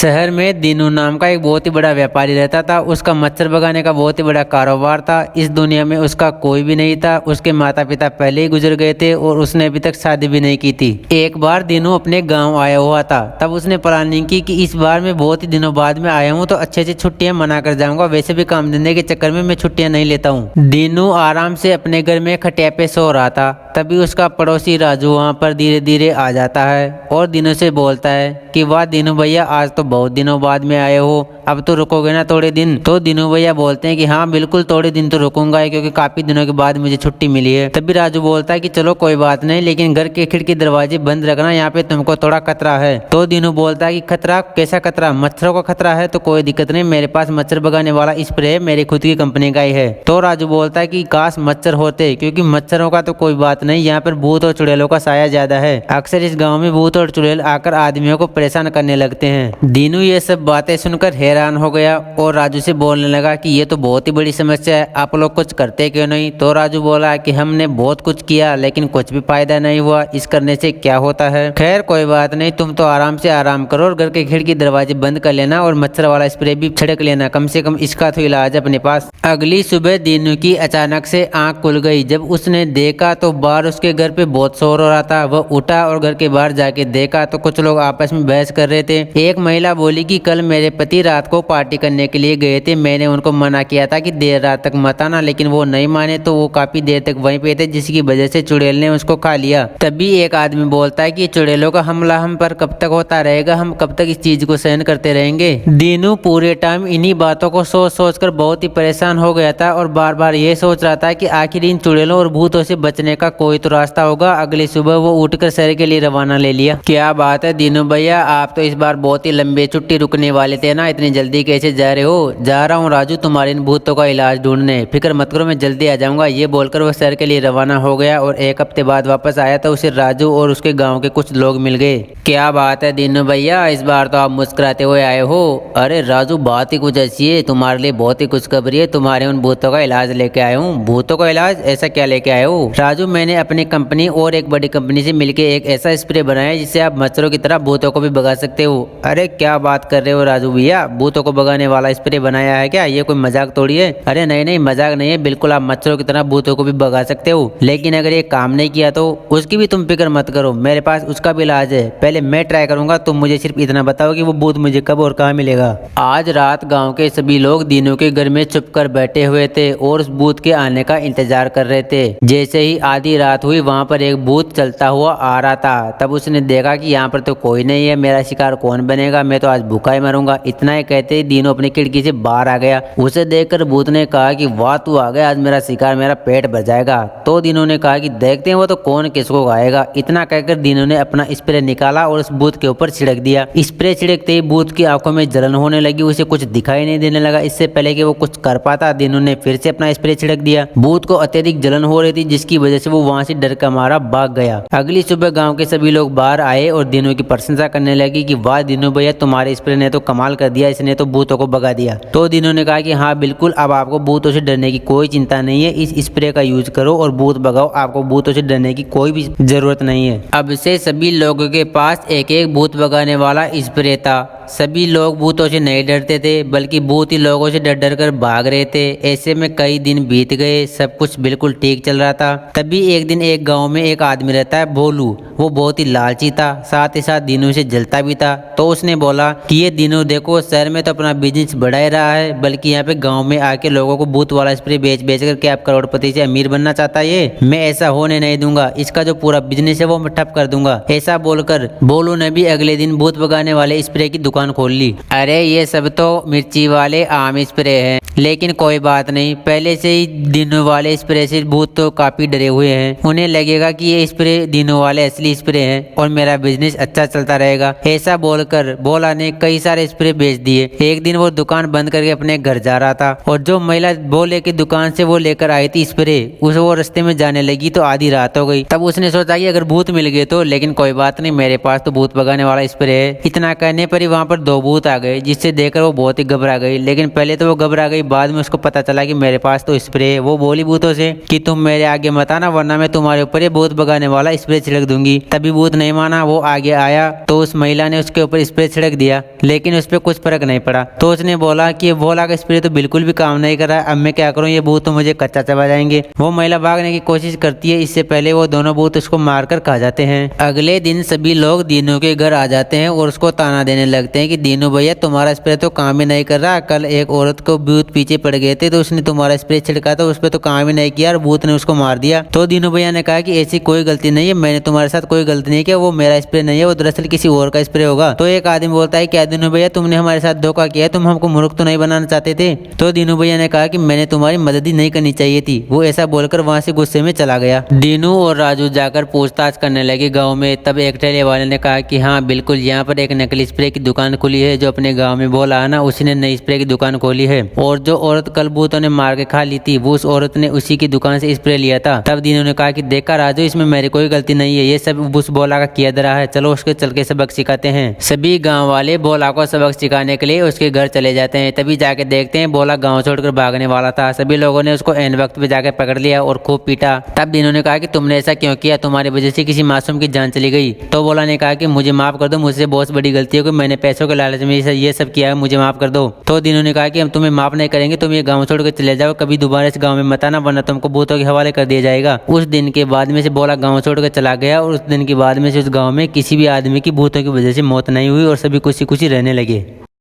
शहर में दीनू नाम का एक बहुत ही बड़ा व्यापारी रहता था। उसका मच्छर भगाने का बहुत ही बड़ा कारोबार था। इस दुनिया में उसका कोई भी नहीं था। उसके माता पिता पहले ही गुजर गए थे और उसने अभी तक शादी भी नहीं की थी। एक बार दीनू अपने गांव आया हुआ था। तब उसने प्लानिंग की कि इस बार मैं बहुत ही दिनों बाद में आया हूँ तो अच्छे अच्छे छुट्टियां मना कर जाऊंगा। वैसे भी काम धंधे के चक्कर में मैं छुट्टियां नहीं लेता हूँ। दीनू आराम से अपने घर में खटिया पे सो रहा था। तभी उसका पड़ोसी राजू वहाँ पर धीरे धीरे आ जाता है और दीनू से बोलता है कि वाह दीनू भैया, आज तो बहुत दिनों बाद में आए हो, अब तो रुकोगे ना थोड़े दिन। तो दीनू भैया बोलते हैं कि हाँ बिल्कुल थोड़े दिन तो रुकूंगा क्योंकि काफी दिनों के बाद मुझे छुट्टी मिली है। तभी राजू बोलता है कि चलो कोई बात नहीं, लेकिन घर के खिड़की दरवाजे बंद रखना, यहाँ पे तुमको थोड़ा खतरा है। तो दीनू बोलता है कि खतरा? कैसा खतरा? मच्छरों का खतरा है? तो कोई दिक्कत नहीं, मेरे पास मच्छर भगाने वाला स्प्रे है, मेरी खुद की कंपनी का ही है। तो राजू बोलता है कि काश मच्छर होते, क्योंकि मच्छरों का तो कोई बात नहीं, यहाँ पर भूत और चुड़ैलों का साया ज्यादा है। अक्सर इस गाँव में भूत और चुड़ैल आकर आदमियों को परेशान करने लगते हैं। दीनू ये सब बातें सुनकर हैरान हो गया और राजू से बोलने लगा कि ये तो बहुत ही बड़ी समस्या है, आप लोग कुछ करते क्यों नहीं? तो राजू बोला कि हमने बहुत कुछ किया लेकिन कुछ भी फायदा नहीं हुआ, इस करने से क्या होता है? खैर कोई बात नहीं, तुम तो आराम से आराम करो और घर के खिड़की दरवाजे बंद कर लेना और मच्छर वाला स्प्रे भी छिड़क लेना, कम से कम इसका तो इलाज अपने पास। अगली सुबह दीनू की अचानक से आंख खुल गई। जब उसने देखा तो बाहर उसके घर पे बहुत शोर हो रहा था। वह उठा और घर के बाहर जाके देखा तो कुछ लोग आपस में बहस कर रहे थे। एक महिला बोली कि कल मेरे पति रात को पार्टी करने के लिए गए थे, मैंने उनको मना किया था कि देर रात तक मत आना, लेकिन वो नहीं माने तो वो काफी देर तक वहीं पे थे, जिसकी वजह से चुड़ैल ने उसको खा लिया। तभी एक आदमी बोलता है कि चुड़ैलों का हमला हम पर कब तक होता रहेगा, हम कब तक इस चीज को सहन करते रहेंगे? दीनू पूरे टाइम इन्हीं बातों को सोच सोच कर बहुत ही परेशान हो गया था और बार बार ये सोच रहा था कि आखिर इन चुड़ैलों और भूतों से बचने का कोई तो रास्ता होगा। अगली सुबह वो उठकर शहर के लिए रवाना ले लिया। क्या बात है दीनू भैया, आप तो इस बार बहुत ही लंबी छुट्टी रुकने वाले थे ना, इतनी जल्दी कैसे जा रहे हो? जा रहा हूँ राजू तुम्हारे इन भूतों का इलाज ढूंढने, फिक्र मत करो मैं जल्दी आ जाऊंगा। ये बोलकर वह शहर के लिए रवाना हो गया और एक हफ्ते बाद वापस आया तो उसे राजू और उसके गाँव के कुछ लोग मिल गए। क्या बात है दीनू भैया, इस बार तो आप मुस्कुराते हुए आए हो। अरे राजू बात ही कुछ ऐसी है, तुम्हारे लिए बहुत ही खुशखबरी है, तुम्हारे उन भूतों का इलाज लेके आया हूँ। भूतों का इलाज? ऐसा क्या लेके आए हो? राजू मैंने अपनी कंपनी और एक बड़ी कंपनी से मिलकर एक ऐसा स्प्रे बनाया है जिससे आप मच्छरों की तरह भूतों को भी भगा सकते हो। अरे क्या बात कर रहे हो राजू भैया, भूतों को भगाने वाला स्प्रे बनाया है क्या? ये कोई मजाक थोड़ी है। अरे नहीं नहीं मजाक नहीं है, बिल्कुल आप मच्छरों की तरह भूतों को भी भगा सकते हो, लेकिन अगर ये काम नहीं किया तो उसकी भी तुम फिक्र मत करो, मेरे पास उसका भी इलाज है। पहले मैं ट्राई करूंगा, तुम मुझे सिर्फ इतना बताओ कि वो भूत मुझे कब और कहाँ मिलेगा। आज रात गाँव के सभी लोग दीनू के घर में चुप कर बैठे हुए थे और उस भूत के आने का इंतजार कर रहे थे। जैसे ही आधी रात हुई वहाँ पर एक भूत चलता हुआ आ रहा था। तब उसने देखा कि यहाँ पर तो कोई नहीं है, मेरा शिकार कौन बनेगा, मैं तो आज भूखा ही मरूंगा। इतना ही कहते ही दीनू अपनी खिड़की से बाहर आ गया। उसे देखकर भूत ने कहा कि वाह तू आ गया, आज मेरा शिकार, मेरा पेट भर जाएगा। तो दीनू ने कहा कि देखते हैं वो तो कौन किसको खाएगा। इतना कहकर दीनू ने अपना स्प्रे निकाला और उस भूत के ऊपर छिड़क दिया। स्प्रे छिड़कते ही भूत की आंखों में जलन होने लगी, उसे कुछ दिखाई नहीं देने लगा। इससे पहले कि वो कुछ कर पाता दीनू ने फिर से अपना स्प्रे छिड़क दिया। भूत को अत्यधिक जलन हो रही थी, जिसकी वजह से वो वहां से डर का मारा भाग गया। अगली सुबह गाँव के सभी लोग बाहर आए और दीनू की प्रशंसा करने लगी कि वाह दीनू भैया, तुम्हारे स्प्रे ने तो कमाल कर दिया, इसने तो भूतों को भगा दिया। तो दीनू ने कहा कि हाँ बिल्कुल, अब आपको भूतों से डरने की कोई चिंता नहीं है, इस स्प्रे का यूज करो और भूत भगाओ, आपको भूतों से डरने की कोई भी जरूरत नहीं है। अब से सभी लोगों के पास एक एक भूत भगाने वाला स्प्रे था। सभी लोग भूतों से नहीं डरते थे, बल्कि भूत ही लोगों से डर डर कर भाग रहे थे। ऐसे में कई दिन बीत गए, सब कुछ बिल्कुल ठीक चल रहा था। तभी एक दिन एक गांव में एक आदमी रहता है भोलू। वो बहुत ही लालची था, साथ ही साथ दीनू से जलता भी था। तो उसने बोला कि ये दीनू देखो, शहर में तो अपना बिजनेस बढ़ा ही रहा है, बल्कि यहाँ पे गाँव में आके लोगों को भूत वाला स्प्रे बेच बेच कर के आप करोड़पति से अमीर बनना चाहता है। ये मैं ऐसा होने नहीं दूंगा, इसका जो पूरा बिजनेस है वो मैं ठप कर दूंगा। ऐसा बोलकर भोलू ने भी अगले दिन भूत भगाने वाले स्प्रे की दुकान खोल ली। अरे ये सब तो मिर्ची वाले आम स्प्रे हैं, लेकिन कोई बात नहीं, पहले से ही दीनू वाले स्प्रे से भूत तो काफी डरे हुए हैं, उन्हें लगेगा कि ये स्प्रे दीनू वाले असली स्प्रे हैं और मेरा बिजनेस अच्छा चलता रहेगा। ऐसा बोलकर भोला ने कई सारे स्प्रे बेच दिए। एक दिन वो दुकान बंद करके अपने घर जा रहा था और जो महिला भोले की दुकान से वो लेकर आई थी स्प्रे, उसे वो रास्ते में जाने लगी तो आधी रात हो गई। तब उसने सोचा कि अगर भूत मिल गए तो, लेकिन कोई बात नहीं, मेरे पास तो भूत भगाने वाला स्प्रे है। इतना कहने पर ही वहाँ पर दो भूत आ गए, जिससे देखकर वो बहुत ही घबरा गई। लेकिन पहले तो वो घबरा गई, बाद में उसको पता चला कि मेरे पास तो स्प्रे है। वो बोली भूतों से कि तुम मेरे आगे मत आना, वरना मैं तुम्हारे ऊपर ये भूत भगाने वाला स्प्रे छिड़क दूंगी। तभी भूत नहीं माना, वो आगे आया तो उस महिला ने उसके ऊपर स्प्रे छिड़क फेंक दिया, लेकिन उस पर कुछ फर्क नहीं पड़ा। तो उसने बोला कि ये भोला का स्प्रे तो बिल्कुल भी काम नहीं कर रहा है, अब मैं क्या करूँ, ये भूत तो मुझे कच्चा चबा जाएंगे। वो महिला भागने की कोशिश करती है, इससे पहले वो दोनों भूत उसको मारकर खा जाते हैं। अगले दिन सभी लोग दीनू के घर आ जाते हैं और उसको ताना देने लगते हैं कि दीनू भैया तुम्हारा स्प्रे तो काम ही नहीं कर रहा, कल एक औरत को भूत पीछे पड़ गए थे तो उसने तुम्हारा स्प्रे छिड़का था, उस पर तो काम ही नहीं किया और भूत ने उसको मार दिया। तो दीनू भैया ने कहा कि ऐसी कोई गलती नहीं है, मैंने तुम्हारे साथ कोई गलती नहीं किया, वो मेरा स्प्रे नहीं है, वो दरअसल किसी और का स्प्रे होगा। तो एक आदमी बोलता है क्या दीनू भैया तुमने हमारे साथ धोखा किया, तुम हमको मूर्ख तो नहीं बनाना चाहते थे। तो दीनू भैया ने कहा कि मैंने तुम्हारी मदद ही नहीं करनी चाहिए थी। वो ऐसा बोलकर वहां से गुस्से में चला गया। दीनू और राजू जाकर पूछताछ करने लगे गाँव में। तब एक ठेले वाले ने कहा कि हाँ बिल्कुल, यहाँ पर एक नकली स्प्रे की दुकान खुली है, जो अपने गाँव में बोला है ना, उसी ने नई स्प्रे की दुकान खोली है, और जो औरत कल भूतों ने मार के खा ली थी वो उस औरत ने उसी की दुकान से स्प्रे लिया था। तब दीनू ने कहा कि देखा राजू, इसमें मेरी कोई गलती नहीं है, ये सब उस भोला का किया धरा है, चलो उसके चल के सबक सिखाते हैं। सभी गांव वाले भोला को सबक सिखाने के लिए उसके घर चले जाते हैं। तभी जाके देखते हैं भोला गांव छोड़कर भागने वाला था। सभी लोगों ने उसको एन वक्त पे जाकर पकड़ लिया और खूब पीटा। तब दीनू ने कहा कि तुमने ऐसा क्यों किया, तुम्हारी वजह से किसी मासूम की जान चली गई। तो भोला ने कहा कि मुझे माफ कर दो, मुझसे बहुत बड़ी गलती है कि मैंने पैसों के लालच में ये सब किया है, मुझे माफ कर दो। तो दीनू ने कहा कि हम तुम्हें माफ नहीं करेंगे, तुम ये गाँव छोड़ कर चले जाओ, कभी दोबारा इस गाँव में मत आना वरना तुमको भूतों के हवाले कर दिया जाएगा। उस दिन के बाद में से भोला गाँव छोड़कर चला गया और उस दिन के बाद में से उस गाँव में किसी भी आदमी की भूतों की वजह से मौत नहीं हुई और सभी खुशी खुशी रहने लगे।